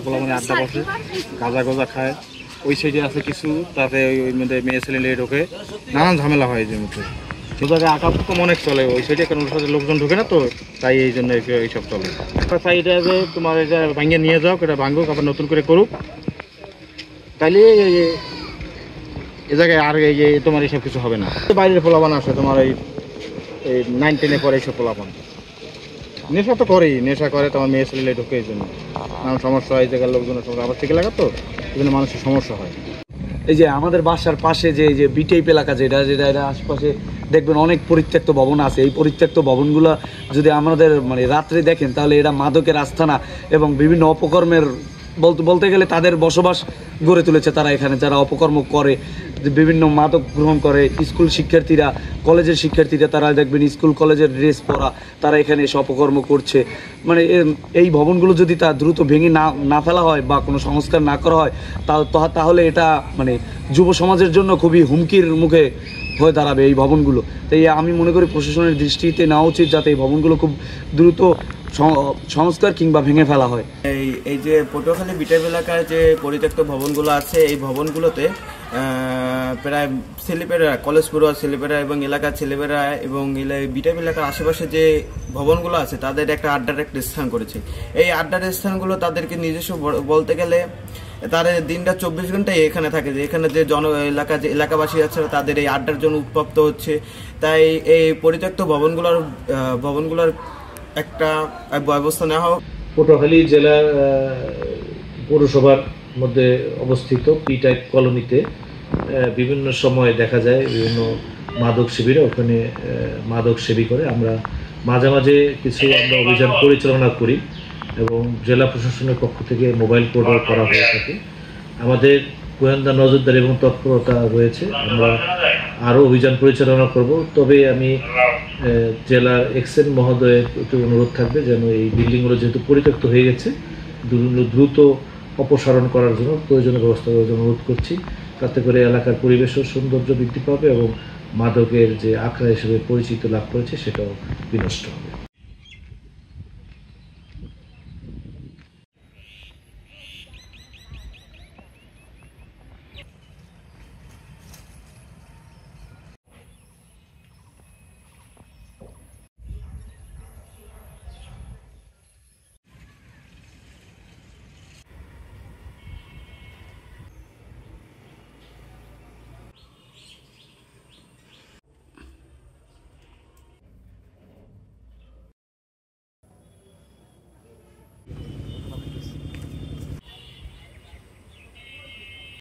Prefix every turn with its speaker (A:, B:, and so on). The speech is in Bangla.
A: পোলা মানে আড্ডা বসে, গাঁজা গজা খায়। ওই সাইডে আছে কিছু, তাতে ওই মধ্যে মেয়ে ছেলে নিয়ে ঢোকে, নানান ঝামেলা হয় যে মধ্যে। তো জায়গায় আঁকাপুকুম অনেক চলে ওই সাইডে, কারণ ওর সাথে লোকজন ঢোকে না তো, তাই এই জন্য এইসব চলে। একটা সাইডে যে তোমার এটা ভাঙিয়ে নিয়ে যাও, এটা ভাঙুক আবার নতুন করে করুক, তাইলে এ জায়গায় আর এই তোমার এইসব কিছু হবে না। বাইরের পোলাপান আসে তোমার এই 9-10-এ পরে এইসব পোলাপান নেশা তো করেই, নেশা করে তোমার মেয়ে ছেলে ঢোকে, এই জন্য নানান সমস্যা হয়। এই জায়গার লোকজনের সঙ্গে আবার থেকে লাগা তো, এই জন্য মানুষের সমস্যা হয়।
B: এই যে আমাদের বাসার পাশে যে বিটেপ এলাকা যেটা আশপাশে দেখবেন অনেক পরিত্যক্ত ভবন আছে। এই পরিত্যক্ত ভবনগুলো যদি আমাদের মানে রাত্রে দেখেন, তাহলে এটা মাদকের আস্থানা এবং বিভিন্ন অপকর্মের বলতে গেলে তাদের বসবাস গড়ে তুলেছে তারা এখানে, যারা অপকর্ম করে, বিভিন্ন মাদক গ্রহণ করে। স্কুল শিক্ষার্থীরা, কলেজের শিক্ষার্থীরা, তারা দেখবেন স্কুল কলেজের ড্রেস পরা, তারা এখানে এসে অপকর্ম করছে। মানে এই ভবনগুলো যদি তা দ্রুত ভেঙে না ফেলা হয় বা কোনো সংস্কার না করা হয়, তাহলে এটা মানে যুব সমাজের জন্য খুবই হুমকির মুখে হয়ে দাঁড়াবে এই ভবনগুলো। তাই আমি মনে করি প্রশাসনের দৃষ্টিতে নেওয়া উচিত, যাতে এই ভবনগুলো খুব দ্রুত সংস্কার কিংবা ভেঙে ফেলা হয়।
C: এই যে পটুয়াখালী বিটেপ এলাকায় যে পরিত্যক্ত ভবনগুলো আছে, এই ভবনগুলোতে প্রায় ছেলেপেরা, কলেজ পড়ুয়া ছেলেপেরা এবং এলাকার ছেলেপেরা এবং বিটেপ এলাকার আশেপাশে যে ভবনগুলো আছে, তাদের একটা আড্ডার একটা স্থান করেছে। এই আড্ডার স্থানগুলো তাদেরকে নিজস্ব বলতে গেলে তারা দিনটা 24 ঘন্টায় এখানে থাকে, যে এখানে যে এলাকাবাসী আছে তাদের এই আড্ডার জন্য উত্তপ্ত হচ্ছে। তাই এই পরিত্যক্ত ভবনগুলোর একটা ব্যবস্থা নেওয়া হোক।
D: পটুয়াখালী জেলার পৌরসভার মধ্যে অবস্থিত পি-টাইপ কলোনিতে বিভিন্ন সময় দেখা যায় বিভিন্ন মাদক শিবিরে ওখানে মাদক সেবী করে। আমরা মাঝে মাঝে কিছু অভিযান পরিচালনা করি এবং জেলা প্রশাসনের পক্ষ থেকে মোবাইল কোডও করা হয়ে থাকে। আমাদের গোয়েন্দা নজরদারি এবং তৎপরতা রয়েছে, আমরা আরও অভিযান পরিচালনা করব। তবে আমি জেলার এক্সএন মহোদয়ের একটু অনুরোধ থাকবে যেন এই বিল্ডিংগুলো যেহেতু পরিত্যক্ত হয়ে গেছে, দ্রুত অপসারণ করার জন্য প্রয়োজনীয় ব্যবস্থা করার জন্য অনুরোধ করছি। তাতে করে এলাকার পরিবেশও সৌন্দর্য বৃদ্ধি পাবে এবং মাদকের যে আখড়া হিসেবে পরিচিতি লাভ করেছে সেটাও বিনষ্ট হবে।